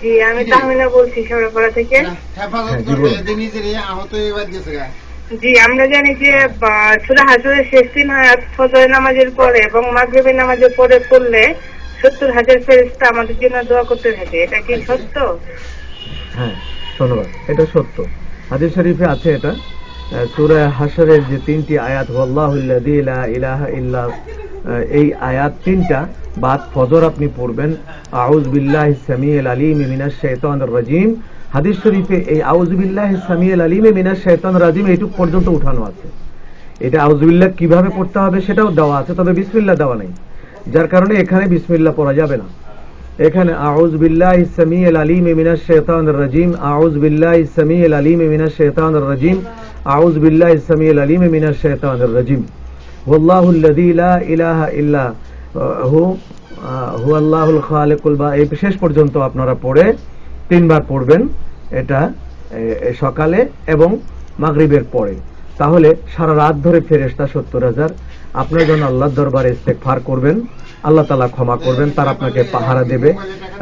জি, আমি তাহমিনা বলছি শেওড়াপাড়া থেকে। জি, আমরা জানি যে সূরা হাশরের শেষ 3 আয়াত ফজরের নামাজের পরে এবং মাগরিবের নামাজের পরে পড়লে 70,000 ফেরেশতা আমাদের জন্য দোয়া করতে থাকে। এটা কি সত্য? হ্যাঁ, ধন্যবাদ। এটা সত্য। হাদিস শরীফে আছে এটা। সূরা হাশরের যে 3টি আয়াত, ওয়াল্লাহুল্লাযী লা ইলাহা ইল্লা, এই আয়াত 3টা বাদ ফজর আপনি পড়বেন, আউযু বিল্লাহিস সামিউল আলিম মিনাশ শাইতানির রাজিম। হাদিস শরীফে এই আউযু বিল্লাহিস সামিউল আলিম মিনাশ শাইতানির রাজিম এইটুক পর্যন্ত উঠানো আছে। এটা আউযু বিল্লাহ কিভাবে পড়তে হবে সেটাও দেওয়া আছে, তবে বিসমিল্লাহ দেওয়া নেই, যার কারণে এখানে বিসমিল্লাহ পড়া যাবে না। এখানে আউযু বিল্লাহিস সামিউল আলিম মিনাশ শাইতানির রাজিম, আউযু বিল্লাহিস সামিউল আলিম মিনাশ শাইতানির রাজিম, আউযু বিল্লাহিস সামিউল আলিম মিনাশ শাইতানির রাজিম, ওয়াল্লাহুল্লাযী লা ইলাহা ইল্লা হুয়াল্লাহুল খালিকুল, বা এই শেষ পর্যন্ত আপনারা পড়ে 3 বার পড়বেন। এটা সকালে এবং মাগরিবের পরে। তাহলে সারা রাত ধরে ফেরেশতা 70,000 আপনার জন্য আল্লাহর দরবারে ইস্তেগফার করবেন, আল্লাহ তাআলা ক্ষমা করবেন, তার আপনাকে পাহারা দেবে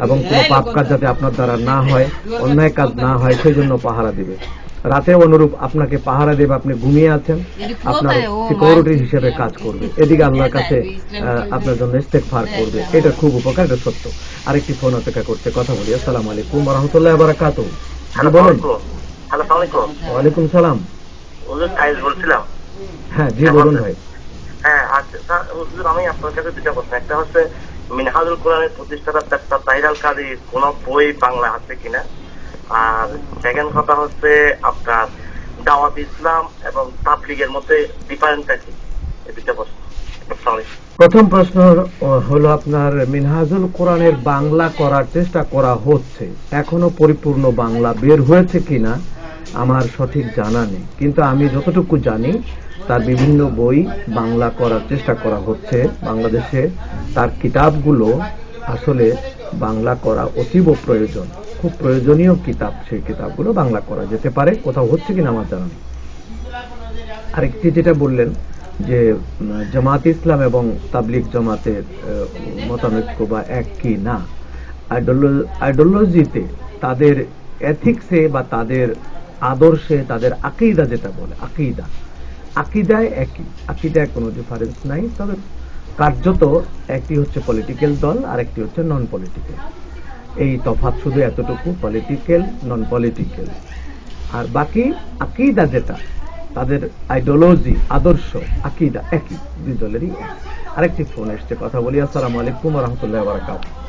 এবং কোনো পাপ কাজ যাতে আপনার দ্বারা না হয়, অন্যায় কাজ না হয় সেই জন্য পাহারা দেবে। রাতে অনুরূপ আপনাকে পাহারা দেবে, আপনি ঘুমিয়ে আছেন, আপনার সিকিউরিটি হিসেবে কাজ করবে, এদিকে আল্লাহর কাছে আপনার জন্য ইস্তেগফার করবে। এটা খুব উপকার, এটা সত্য। আরেকটি ফোন অপেক্ষা করছে, কথা বলি। আসসালামু আলাইকুম ওয়া রাহমাতুল্লাহি ওয়া বারাকাতুহু। বলুন। ওয়ালাইকুম সালাম। বলছিলাম। হ্যাঁ জি বলুন ভাই। হ্যাঁ, আচ্ছা হুজুর, আমি আপনার কাছে দুটা প্রশ্ন। একটা হচ্ছে মিনহাজুল কোরআনের প্রতিষ্ঠাতা ডাক্তার তাহির আল কাদরীর কোন বই বাংলা আছে কিনা, আর সেকেন্ড কথা হচ্ছে আপনার দাওয়াত ইসলাম এবং তাবলীগের মধ্যে ডিফারেন্সটা কি? এই দুটা প্রশ্ন। প্রথম প্রশ্ন হলো আপনার মিনহাজুল কোরআনের বাংলা করার চেষ্টা করা হচ্ছে, এখনো পরিপূর্ণ বাংলা বের হয়েছে কিনা আমার সঠিক জানা নেই, কিন্তু আমি যতটুকু জানি তার বিভিন্ন বই বাংলা করার চেষ্টা করা হচ্ছে বাংলাদেশে। তার কিতাবগুলো আসলে বাংলা করা অতীব প্রয়োজন, খুব প্রয়োজনীয় কিতাব। সেই কিতাবগুলো বাংলা করা যেতে পারে, কোথাও হচ্ছে কিনা আমার জানা নেই। আরেকটি যেটা বললেন যে জামাত ইসলাম এবং তাবলিগ জামাতের মতানৈক্য বা এক কি না, আইডিওলজিতে, তাদের এথিক্সে বা তাদের আদর্শে, তাদের আকীদা যেটা বলে, আকীদায় একই, আকীদায় কোনো ডিফারেন্স নাই। তবে কার্যত একটি হচ্ছে পলিটিক্যাল দল আর একটি হচ্ছে নন পলিটিক্যাল। এই তফাৎ শুধু এতটুকু, পলিটিক্যাল নন পলিটিক্যাল। আর বাকি আকীদা যেটা, তাদের আইডিওলজি, আদর্শ, আকীদা একই, দুই দলেরই এক। আরেকটি ফোন এসছে, কথা বলি। আসসালামু আলাইকুম ওয়া রাহমাতুল্লাহি ওয়া বারাকাতুহু।